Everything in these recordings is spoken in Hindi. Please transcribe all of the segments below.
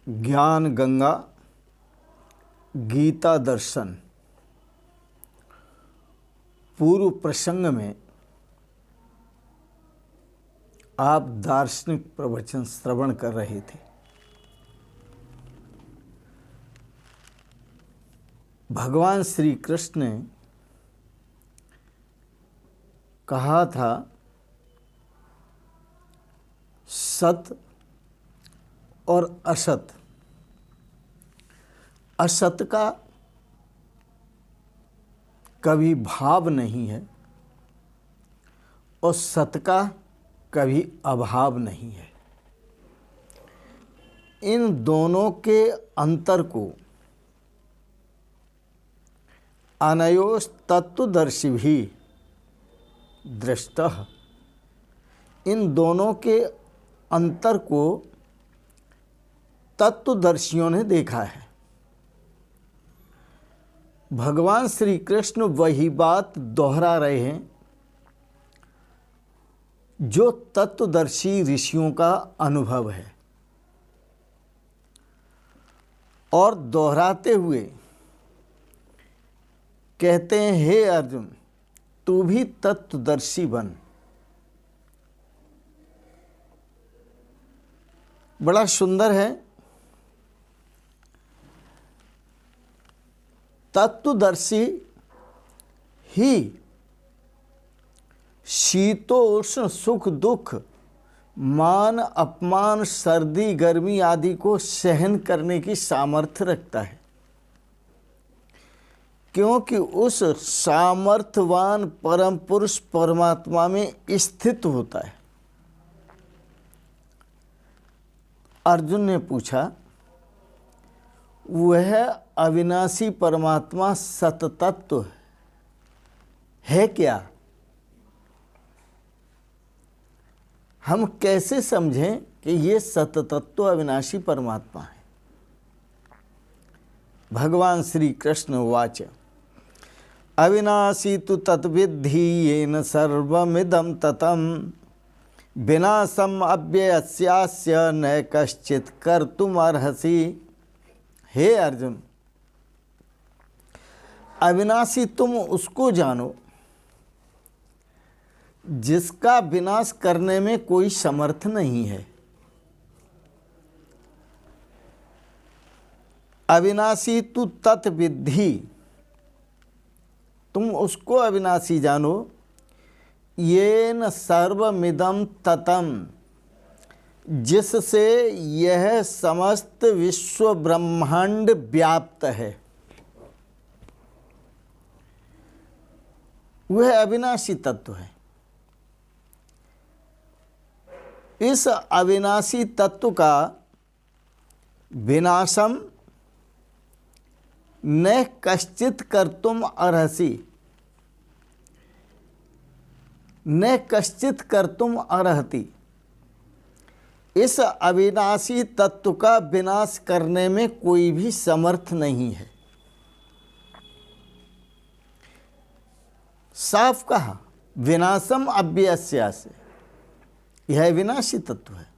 ज्ञान गंगा गीता दर्शन पूर्व प्रसंग में आप दार्शनिक प्रवचन श्रवण कर रहे थे। भगवान श्री कृष्ण ने कहा था सत और असत। असत का कभी भाव नहीं है और सत का कभी अभाव नहीं है। इन दोनों के अंतर को अनयोस् तत्वदर्शी भी दृष्टः, इन दोनों के अंतर को तत्वदर्शियों ने देखा है। भगवान श्री कृष्ण वही बात दोहरा रहे हैं जो तत्वदर्शी ऋषियों का अनुभव है, और दोहराते हुए कहते हैं, हे अर्जुन, तू भी तत्वदर्शी बन। बड़ा सुंदर है। तत्वदर्शी ही शीतोष्ण सुख दुख मान अपमान सर्दी गर्मी आदि को सहन करने की सामर्थ्य रखता है, क्योंकि उस सामर्थ्यवान परम पुरुष परमात्मा में स्थित होता है। अर्जुन ने पूछा, वह अविनाशी परमात्मा सततत्व है क्या? हम कैसे समझें कि ये सततत्व अविनाशी परमात्मा है? भगवान श्री कृष्ण उवाच, अविनाशी तु तत्विद्धि येन सर्वमिदं ततं विनाशम अव्ययस्यास्य न कश्चित् कर्तुमर्हसि। हे अर्जुन, अविनाशी तुम उसको जानो जिसका विनाश करने में कोई समर्थ नहीं है। अविनाशी तु तत्विद्धि, तुम उसको अविनाशी जानो, येन सर्वमिदं ततं, जिससे यह समस्त विश्व ब्रह्मांड व्याप्त है। वह अविनाशी तत्व है। इस अविनाशी तत्व का विनाशम न कश्चित् कर्तुम अर्हसि, न कश्चित् कर्तुम अर्हति। इस अविनाशी तत्व का विनाश करने में कोई भी समर्थ नहीं है। साफ कहा, विनाशम अव्ययस्यास्य, यह विनाशी तत्व है।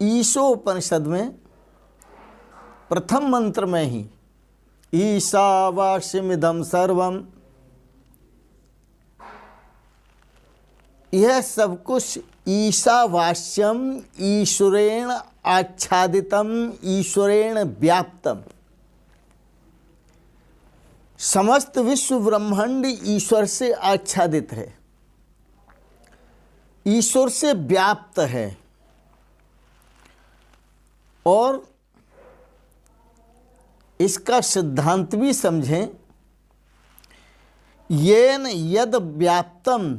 ईशोपनिषद में प्रथम मंत्र में ही ईशावास्यमिदं सर्वम, यह सब कुछ ईशावास्यम, ईश्वरेण आच्छादितम, ईश्वरेण व्याप्तम। समस्त विश्व ब्रह्मांड ईश्वर से आच्छादित है, ईश्वर से व्याप्त है। और इसका सिद्धांत भी समझें, येन यद व्याप्तम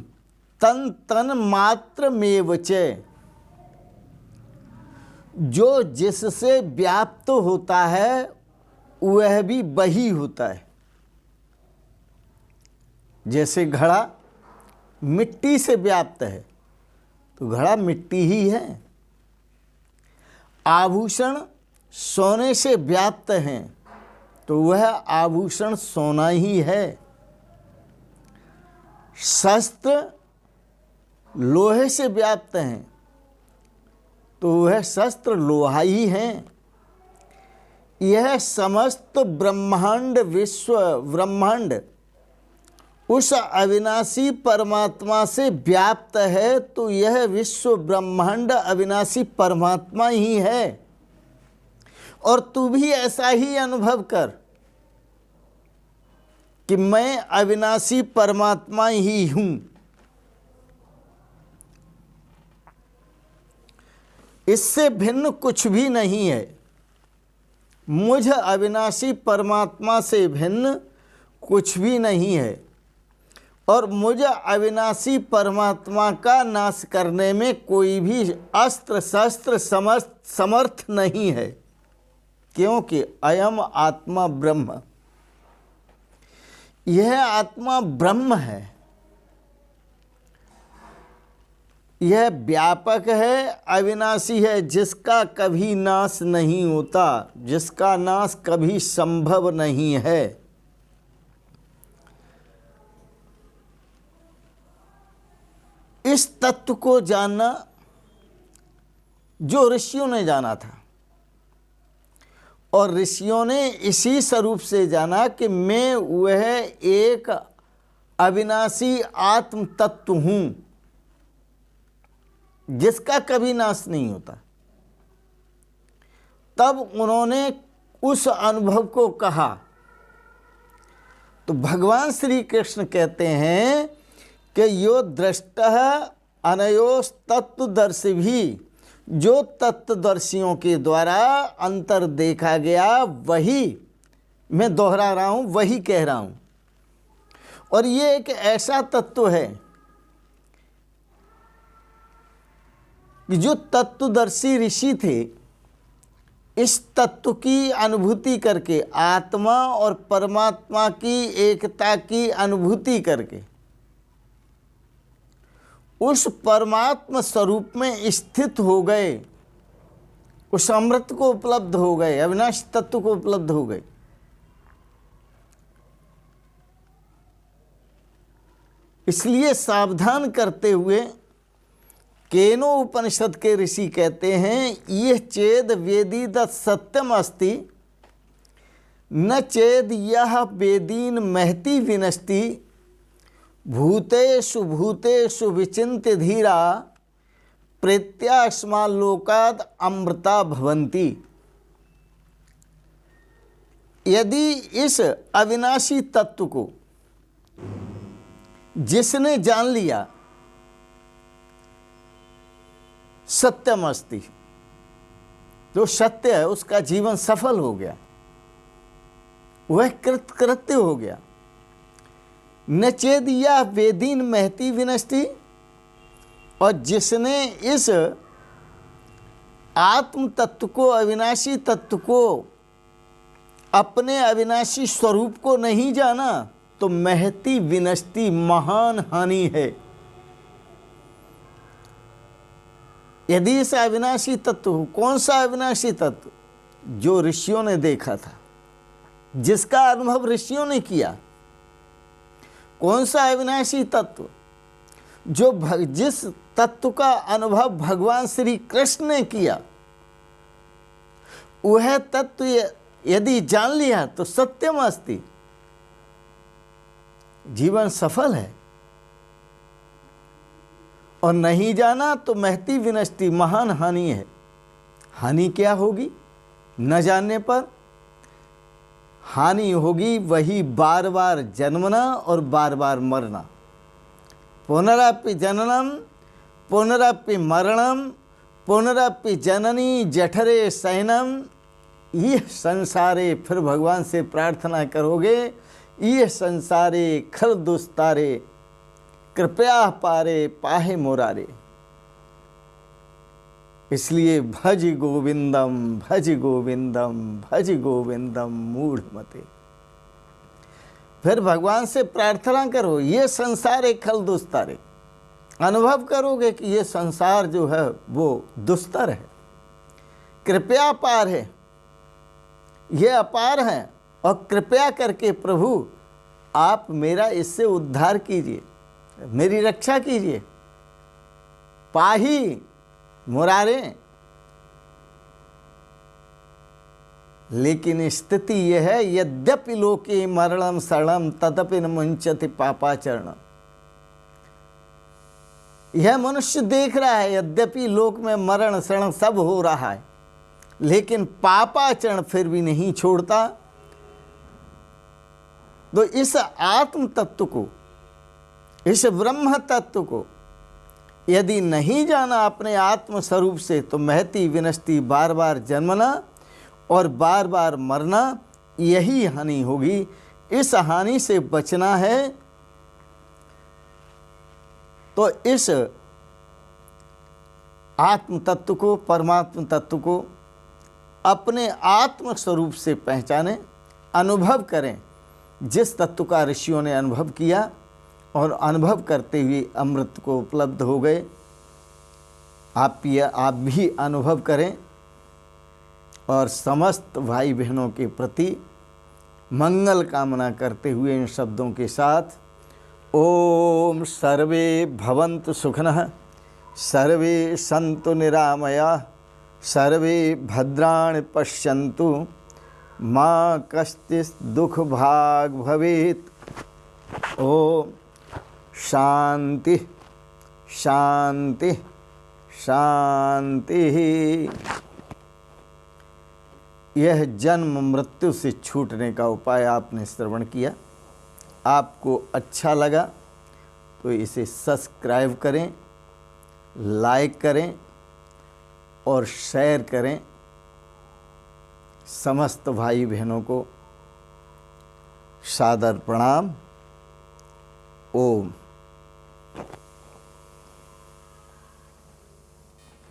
तन तन मात्रमेव च, जो जिससे व्याप्त होता है वह भी वही होता है। जैसे घड़ा मिट्टी से व्याप्त है तो घड़ा मिट्टी ही है। आभूषण सोने से व्याप्त हैं तो वह आभूषण सोना ही है। शस्त्र लोहे से व्याप्त हैं, तो वह शस्त्र लोहा ही हैं। यह समस्त ब्रह्मांड, विश्व ब्रह्मांड उस अविनाशी परमात्मा से व्याप्त है, तो यह विश्व ब्रह्मांड अविनाशी परमात्मा ही है। और तू भी ऐसा ही अनुभव कर कि मैं अविनाशी परमात्मा ही हूं। इससे भिन्न कुछ भी नहीं है। मुझ अविनाशी परमात्मा से भिन्न कुछ भी नहीं है, और मुझ अविनाशी परमात्मा का नाश करने में कोई भी अस्त्र शस्त्र समर्थ नहीं है, क्योंकि अयम आत्मा ब्रह्म, यह आत्मा ब्रह्म है। यह व्यापक है, अविनाशी है, जिसका कभी नाश नहीं होता, जिसका नाश कभी संभव नहीं है। इस तत्व को जानना जो ऋषियों ने जाना था, और ऋषियों ने इसी स्वरूप से जाना कि मैं वह एक अविनाशी आत्म तत्व हूं, जिसका कभी नाश नहीं होता। तब उन्होंने उस अनुभव को कहा। तो भगवान श्री कृष्ण कहते हैं कि यो दृष्टः अनयोस तत्वदर्शी भी, जो तत्वदर्शियों के द्वारा अंतर देखा गया, वही मैं दोहरा रहा हूं, वही कह रहा हूं। और ये एक ऐसा तत्व है कि जो तत्वदर्शी ऋषि थे, इस तत्व की अनुभूति करके, आत्मा और परमात्मा की एकता की अनुभूति करके, उस परमात्मा स्वरूप में स्थित हो गए, उस अमृत को उपलब्ध हो गए, अविनाशी तत्व को उपलब्ध हो गए। इसलिए सावधान करते हुए केनो उपनिषद के ऋषि कहते हैं, यह चेद वेदीद सत्यम अस्ति, न चेद यह वेदीन महति विनष्टि, भूतेषु भूतेषु विचिन्त्य धीरा, प्रेत्यास्माल्लोकाद् अमृता भवन्ति। यदि इस अविनाशी तत्व को जिसने जान लिया, सत्यम अस्ति, जो सत्य है उसका जीवन सफल हो गया, वह कृतकृत्य हो गया। न चेद यह वेदीन महति विनष्टि, और जिसने इस आत्म तत्व को, अविनाशी तत्व को, अपने अविनाशी स्वरूप को नहीं जाना, तो महति विनष्टि, महान हानि है। यदि इस अविनाशी तत्व, कौन सा अविनाशी तत्व? जो ऋषियों ने देखा था, जिसका अनुभव ऋषियों ने किया। कौन सा अविनाशी तत्व? जो जिस तत्व का अनुभव भगवान श्री कृष्ण ने किया, वह तत्व यदि जान लिया तो सत्यम अस्ति, जीवन सफल है। और नहीं जाना तो महति विनष्टि, महान हानि है। हानि क्या होगी? न जानने पर हानि होगी वही बार बार जन्मना और बार बार मरना। पुनरपि जननम पुनरपि मरणम पुनरपि जननी जठरे शयनम। ये संसारे, फिर भगवान से प्रार्थना करोगे, ये संसारे खल दुस्तारे, कृपया पारे पाहे मुरारे। इसलिए भज गोविंदम भज गोविंदम भज गोविंदम मूढ़ मते। फिर भगवान से प्रार्थना करो, ये संसार एक खल दुस्तारे। अनुभव करोगे कि ये संसार जो है वो दुस्तर है, कृपया पार है, ये अपार है। और कृपया करके प्रभु आप मेरा इससे उद्धार कीजिए, मेरी रक्षा कीजिए। पाही मुरारे। लेकिन स्थिति यह है, यद्यपि लोके मरणम शरणम तदपि न मुंचति पापाचरण। यह मनुष्य देख रहा है, यद्यपि लोक में मरण शरण सब हो रहा है, लेकिन पापाचरण फिर भी नहीं छोड़ता। तो इस आत्म तत्व को, इस ब्रह्म तत्व को यदि नहीं जाना अपने आत्म स्वरूप से, तो महती विनष्टि, बार बार जन्मना और बार बार मरना, यही हानि होगी। इस हानि से बचना है तो इस आत्म तत्व को, परमात्म तत्व को अपने आत्म स्वरूप से पहचानें, अनुभव करें। जिस तत्व का ऋषियों ने अनुभव किया और अनुभव करते हुए अमृत को उपलब्ध हो गए, आप भी अनुभव करें। और समस्त भाई बहनों के प्रति मंगल कामना करते हुए इन शब्दों के साथ, ओम सर्वे भवन्तु सुखिनः, सर्वे सन्तु निरामयाः, सर्वे भद्राणि पश्यन्तु, मां कश्चित् दुख भाग भवेत्। ओम शांति शांति शांति। यह जन्म मृत्यु से छूटने का उपाय आपने श्रवण किया। आपको अच्छा लगा तो इसे सब्सक्राइब करें, लाइक करें और शेयर करें। समस्त भाई बहनों को सादर प्रणाम।